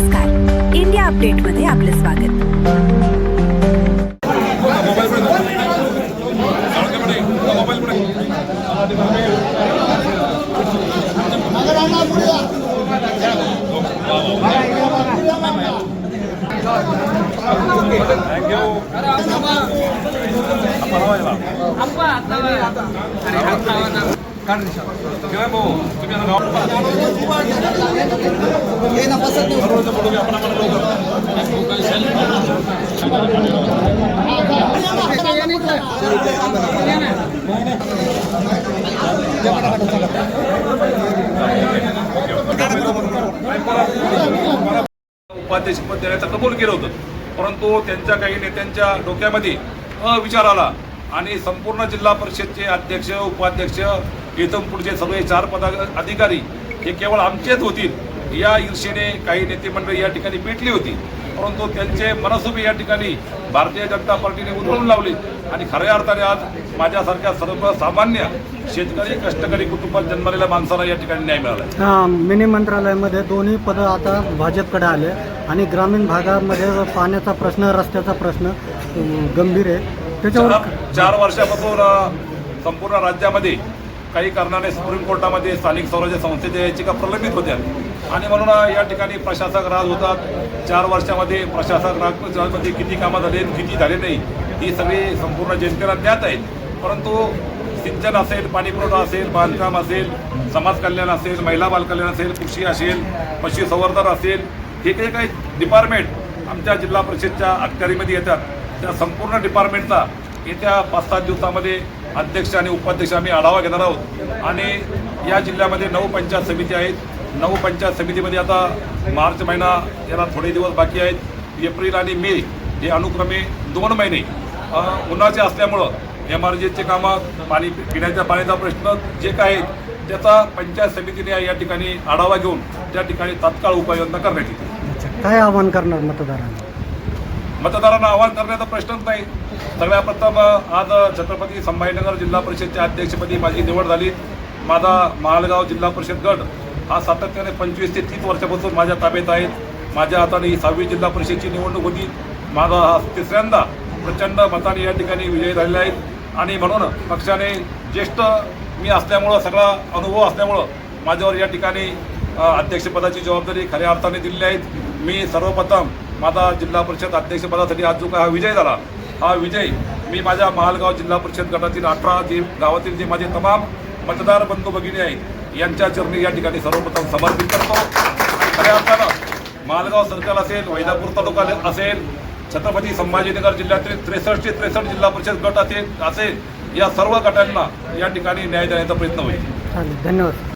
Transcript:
नमस्कार, इंडिया अपडेटमध्ये आपले स्वागत। उपाध्यक्ष पद देण्याचं कबूल केलं होतं, परंतु त्यांच्या काही नेत्यांच्या डोक्यामध्ये विचार आला आणि संपूर्ण जिल्हा परिषदचे अध्यक्ष उपाध्यक्ष इथून पुढचे सगळे 4 पदाधिकारी हे केवळ आमचेच होतील या ईर्षेने काही नेते मंडळी या ठिकाणी पेटली होती, परंतु त्यांचे मनसुबे या ठिकाणी भारतीय जनता पार्टीने उधळून लावले आणि खऱ्या अर्थाने आज माझ्यासारख्या सर्वसामान्य शेतकरी कष्टकरी कुटुंबात जन्मलेल्या माणसाला या ठिकाणी न्याय मिळाला। मिनी मंत्रालयामध्ये दोन्ही पदं आता भाजपकडे आले आणि ग्रामीण भागामध्ये पाण्याचा प्रश्न रस्त्याचा प्रश्न गंभीर आहे। त्याच्यावर 4 वर्षापासून संपूर्ण राज्यामध्ये काही कारणाने सुप्रीम कोर्टामध्ये स्थानिक स्वराज्य संस्थेच्या याचिका प्रलंबित होत्या आणि म्हणून या ठिकाणी प्रशासक राज होतात। 4 वर्षामध्ये प्रशासक राजमध्ये किती कामं झाले किती झाले नाही ही सगळी संपूर्ण जनतेला ज्ञात आहेत, परंतु सिंचन असेल, पाणी पुरवठा असेल, बांधकाम असेल, समाज कल्याण असेल, महिला बालकल्याण असेल, कृषी असेल, पशुसंवर्धन असेल, हे काही डिपार्टमेंट आमच्या जिल्हा परिषदच्या अखत्यारीमध्ये येतात, त्या संपूर्ण डिपार्टमेंटचा येत्या 5-7 दिवसामध्ये अध्यक्ष आणि उपाध्यक्ष आम्ही आढावा घेणार आहोत आणि या जिल्ह्यामध्ये 9 पंचायत समिती आहेत। 9 पंचायत समितीमध्ये आता मार्च महिना याला थोडे दिवस बाकी आहेत। एप्रिल आणि मे हे अनुक्रमे 2 महिने उन्हाचे असल्यामुळं एमआरजीचे कामं, पाणी पिण्याच्या पाण्याचा प्रश्न जे काय त्याचा पंचायत समितीने या ठिकाणी आढावा घेऊन त्या ठिकाणी तात्काळ उपाययोजना करण्यात येतील। काय आवाहन करणार मतदारांना? मतदारांना आवाहन करण्याचा प्रश्नच नाही। सगळ्यात प्रथम आज छत्रपती संभाजीनगर जिल्हा परिषदच्या अध्यक्षपदी माझी निवड झाली। माझा मालगाव जिल्हा परिषद गट हा सातत्याने 25 ते 30 वर्षापासून माझ्या ताब्यात आहेत। माझ्या हाताने ही 6वी जिल्हा परिषदची निवडणूक होती। माझा हा 3ऱ्यांदा प्रचंड मताने या ठिकाणी विजयी झालेले आहेत आणि म्हणून पक्षाने ज्येष्ठ मी असल्यामुळं, सगळा अनुभव असल्यामुळं माझ्यावर या ठिकाणी अध्यक्षपदाची जबाबदारी खऱ्या अर्थाने दिलेली आहेत। मी सर्वप्रथम माझा जिल्हा परिषद अध्यक्षपदासाठी आज जो काय हा विजय झाला, हा विजय मी माझ्या मालगाव जिल्हा परिषद गटातील 18 गावातील जे माझे तमाम मतदार बंधू भगिनी आहेत यांच्या चरणी या ठिकाणी सर्वप्रथम समर्पित करतो। खऱ्या अर्थानं मालगाव सर्कल असेल, वैदापूर तालुका असेल, छत्रपती संभाजीनगर जिल्ह्यातील 63 ते 63 जिल्हा परिषद गट असेल या सर्व गटांना या ठिकाणी न्याय देण्याचा प्रयत्न होईल। धन्यवाद।